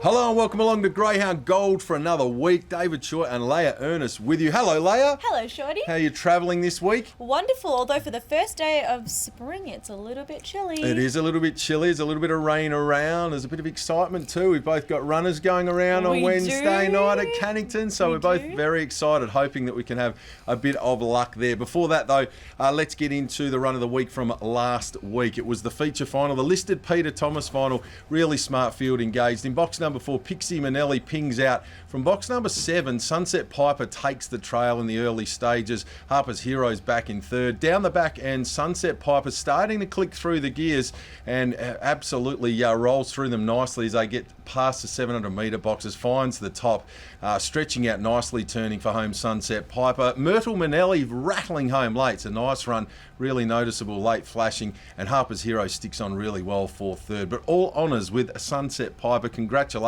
Hello and welcome along to Greyhound Gold for another week. David Short and Leah Ernest with you. Hello, Leah. Hello, Shorty. How are you travelling this week? Wonderful, although for the first day of spring, it's a little bit chilly. It is a little bit chilly. There's a little bit of rain around. There's a bit of excitement too. We've both got runners going around on Wednesday night at Cannington, so we're both very excited, hoping that we can have a bit of luck there. Before that, though, let's get into the run of the week from last week. It was the feature final, the listed Peter Thomas final. Really smart field engaged. In box number 4, Pixie Manelli pings out. From box number 7, Sunset Piper takes the trail in the early stages. Harper's Hero's back in third. Down the back, and Sunset Piper starting to click through the gears and absolutely rolls through them nicely as they get past the 700 metre boxes, finds the top, stretching out nicely, turning for home Sunset Piper. Myrtle Manelli rattling home late. It's a nice run, really noticeable late flashing, and Harper's Hero sticks on really well for third. But all honours with Sunset Piper. Congratulations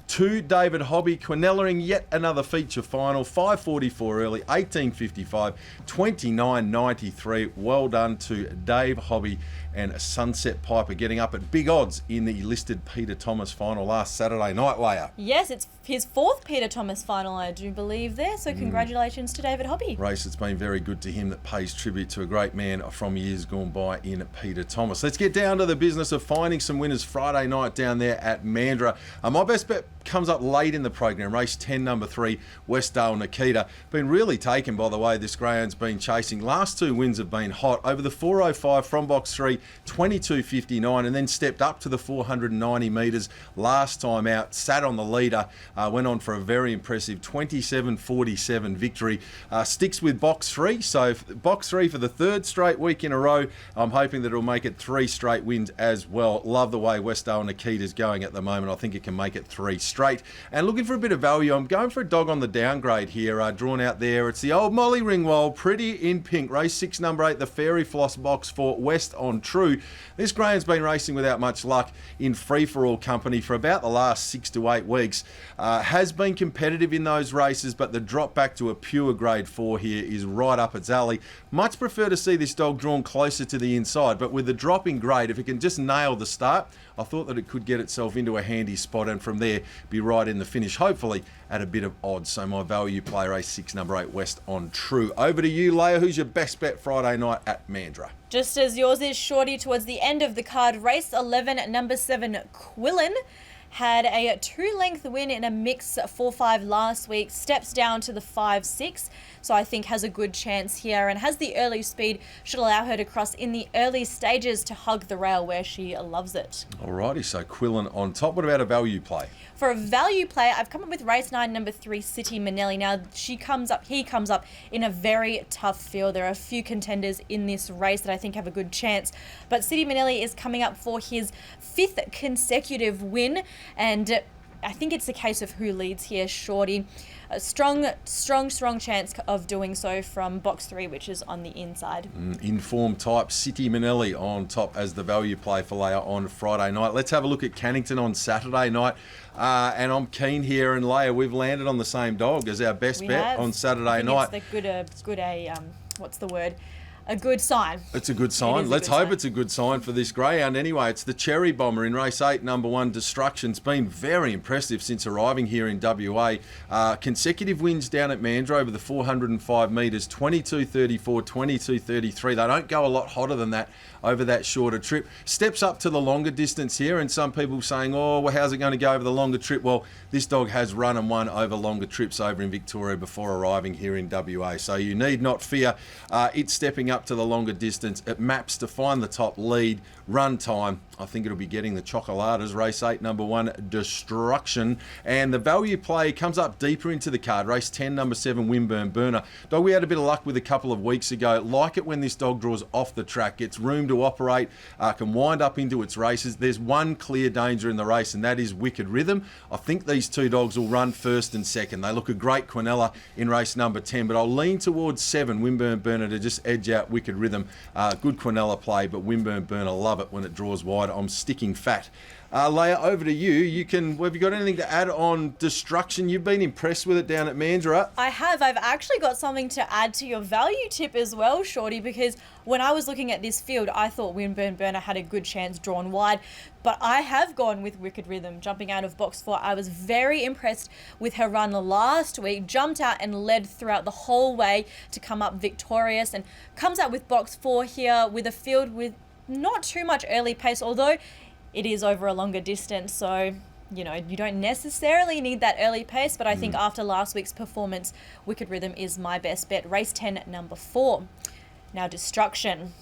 to David Hobby, Quinella yet another feature final, 5:44 early, 18:55, 29.93. Well done to Dave Hobby and Sunset Piper getting up at big odds in the listed Peter Thomas final last Saturday night, Leah. Yes, it's his fourth Peter Thomas final, I do believe there, so congratulations to David Hobby. Race that's been very good to him, that pays tribute to a great man from years gone by in Peter Thomas. Let's get down to the business of finding some winners Friday night down there at Mandurah. My best bet comes up late in the program. Race 10, number 3, Westdale Nikita. Been really taken by the way this greyhound's been chasing. Last 2 wins have been hot. Over the 405 from box 3, 22.59, and then stepped up to the 490 metres last time out. Sat on the leader, went on for a very impressive 27.47 victory. Sticks with box 3, so box 3 for the 3rd straight week in a row. I'm hoping that it'll make it 3 straight wins as well. Love the way Westdale Nikita's going at the moment. I think it can make it 3 straight. And looking for a bit of value, I'm going for a dog on the downgrade here, drawn out there. It's the old Molly Ringwald, Pretty in Pink, race 6, number 8, the Fairy Floss box for West on True. This greyhound's been racing without much luck in free-for-all company for about the last 6 to 8 weeks. Has been competitive in those races, but the drop back to a pure grade 4 here is right up its alley. Much prefer to see this dog drawn closer to the inside, but with the drop in grade, if it can just nail the start, I thought that it could get itself into a handy spot and from there be right in the finish, hopefully at a bit of odds. So my value play, race 6, number 8, West on True. Over to you, Leah. Who's your best bet Friday night at Mandurah? Just as yours is, Shorty, towards the end of the card, race 11, number 7, Quillen. Had a 2-length win in a mix 4-5 last week, steps down to the 5-6, so I think has a good chance here and has the early speed, should allow her to cross in the early stages to hug the rail where she loves it. Alrighty, so Quillen on top. What about a value play? For a value play, I've come up with race 9, number 3, City Manelli. Now, he comes up in a very tough field. There are a few contenders in this race that I think have a good chance, but City Manelli is coming up for his 5th consecutive win, and I think it's a case of who leads here, Shorty. A strong chance of doing so from box 3, which is on the inside. Inform type, City Manelli on top as the value play for Leah on Friday night. Let's have a look at Cannington on Saturday night. And I'm keen here, and Leah, we've landed on the same dog as our best bet on Saturday night. A good sign. It's a good sign. Let's hope it's a good sign for this greyhound. Anyway, it's the Cherry Bomber in race 8, number 1, Destruction. It's been very impressive since arriving here in WA. Consecutive wins down at Mandurah over the 405 metres, 22.34, 22.33. They don't go a lot hotter than that over that shorter trip. Steps up to the longer distance here, and some people saying, oh, well, how's it going to go over the longer trip? Well, this dog has run and won over longer trips over in Victoria before arriving here in WA. So you need not fear it stepping up to the longer distance. It maps to find the top lead, run time. I think it'll be getting the chocolatas. Race 8, number 1, Destruction. And the value play comes up deeper into the card. Race 10, number 7, Wimburn Burner. Dog we had a bit of luck with a couple of weeks ago. Like it when this dog draws off the track, gets room to operate, can wind up into its races. There's one clear danger in the race, and that is Wicked Rhythm. I think these 2 dogs will run 1st and 2nd. They look a great Quinella in race number 10, but I'll lean towards 7, Wimburn Burner, to just edge out Wicked Rhythm. Good Quinella play, but Wimburn Burner, love it when it draws wide. I'm sticking fat. Leah, over to you. Have you got anything to add on Destruction? You've been impressed with it down at Mandurah. I have. I've actually got something to add to your value tip as well, Shorty, because when I was looking at this field, I thought Winburn Burner had a good chance drawn wide, but I have gone with Wicked Rhythm jumping out of box 4. I was very impressed with her run last week, jumped out and led throughout the whole way to come up victorious, and comes out with box 4 here with a field with not too much early pace, although it is over a longer distance, so you don't necessarily need that early pace, but I think after last week's performance, Wicked Rhythm is my best bet. Race 10, number 4. Now, Destruction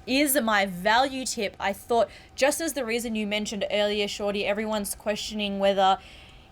is my value tip. I thought, just as the reason you mentioned earlier, Shorty, everyone's questioning whether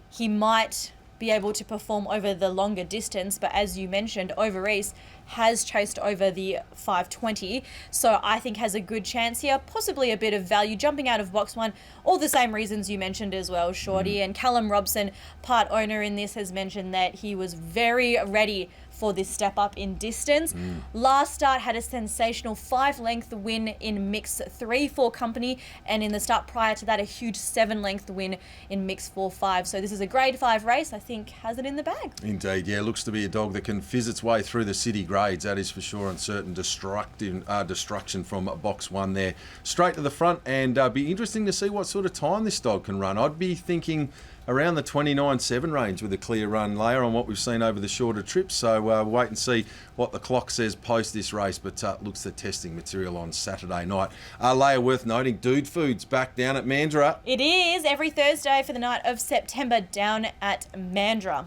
he might be able to perform over the longer distance, but as you mentioned, Over East has chased over the 520, so I think has a good chance here, possibly a bit of value, jumping out of box 1, all the same reasons you mentioned as well, Shorty. And Callum Robson, part owner in this, has mentioned that he was very ready for this step up in distance. Last start had a sensational 5-length win in mix 3-4 company, and in the start prior to that, a huge 7-length win in mix 4-5. So this is a grade 5 race. I think has it in the bag. Indeed, yeah, looks to be a dog that can fizz its way through the city grades, that is for sure, and certain destruction from box 1 there. Straight to the front, and be interesting to see what sort of time this dog can run. I'd be thinking around the 29.7 range with a clear run layer on what we've seen over the shorter trips. So wait and see what the clock says post this race, but looks the testing material on Saturday night. Layer worth noting, Dude Foods back down at Mandurah. It is every Thursday for the night of September down at Mandurah.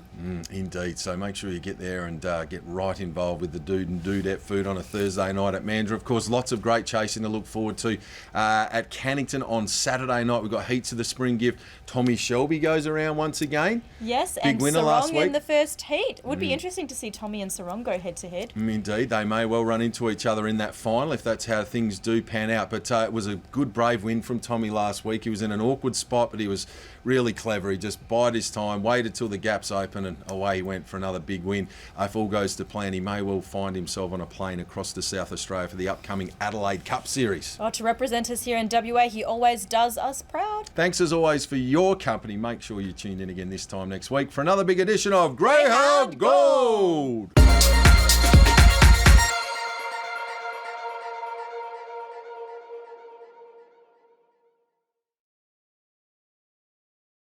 Indeed, so make sure you get there and get right involved with the Dude and Dudette food on a Thursday night at Mandurah. Of course, lots of great chasing to look forward to at Cannington on Saturday night. We've got heats of the spring gift. Tommy Shelby goes around once again. Yes, Big and winner last Sarong in week. the first heat. Would be interesting to see Tommy and Sarong go head to head. Indeed, they may well run into each other in that final if that's how things do pan out. But it was a good, brave win from Tommy last week. He was in an awkward spot, but he was really clever. He just bided his time, waited till the gaps open, and away he went for another big win. If all goes to plan, he may well find himself on a plane across to South Australia for the upcoming Adelaide Cup Series. Oh, to represent us here in WA, he always does us proud. Thanks as always for your company. Make sure you tune in again this time next week for another big edition of Greyhound Gold.